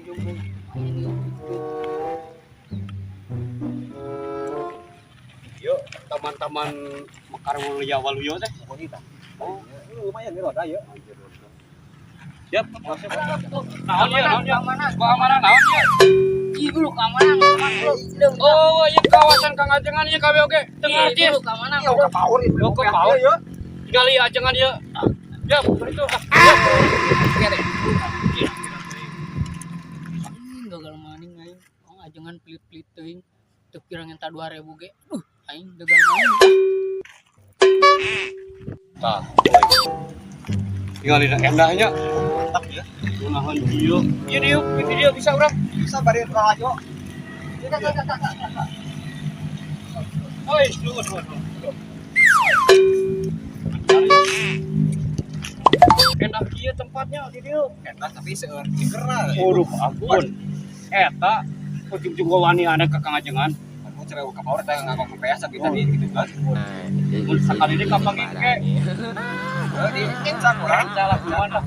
jomblo. Yuk, teman-teman Mekar Mulia Waluyo teh. Oh, lumayan nih roda ya. Siap. Naon ya? Keamanan naon ya? Ibu lu keamanan Oh, yang kawasan Kang Ajengan ya KW oke. Dengar Ibu Cis. lu keamanan. Ya udah power itu. Yo ke paur ya. Tinggal ieu ajengan ya. Siap, itu. Gagal maning aing. Oh ajengan pelit-pelit teuing. Teu pirang enta 2000 ge. Aing gagal maning. Tah. Tinggal endahnya. Mantap ya. Nahan dia. Dia bisa urang. Bisa bari orang aja. Oi, dulu. Enak dia tempatnya di dia. Enak tapi seueur dikerah. Waduh, ampun. Eta ujung-ujung wani ada ke Kang Ajengan. Aku cewek ke power teh nganggo PS tapi tadi gitu kan. Mun sakali ini kapan ngeke? Di Encak Salah kumaha.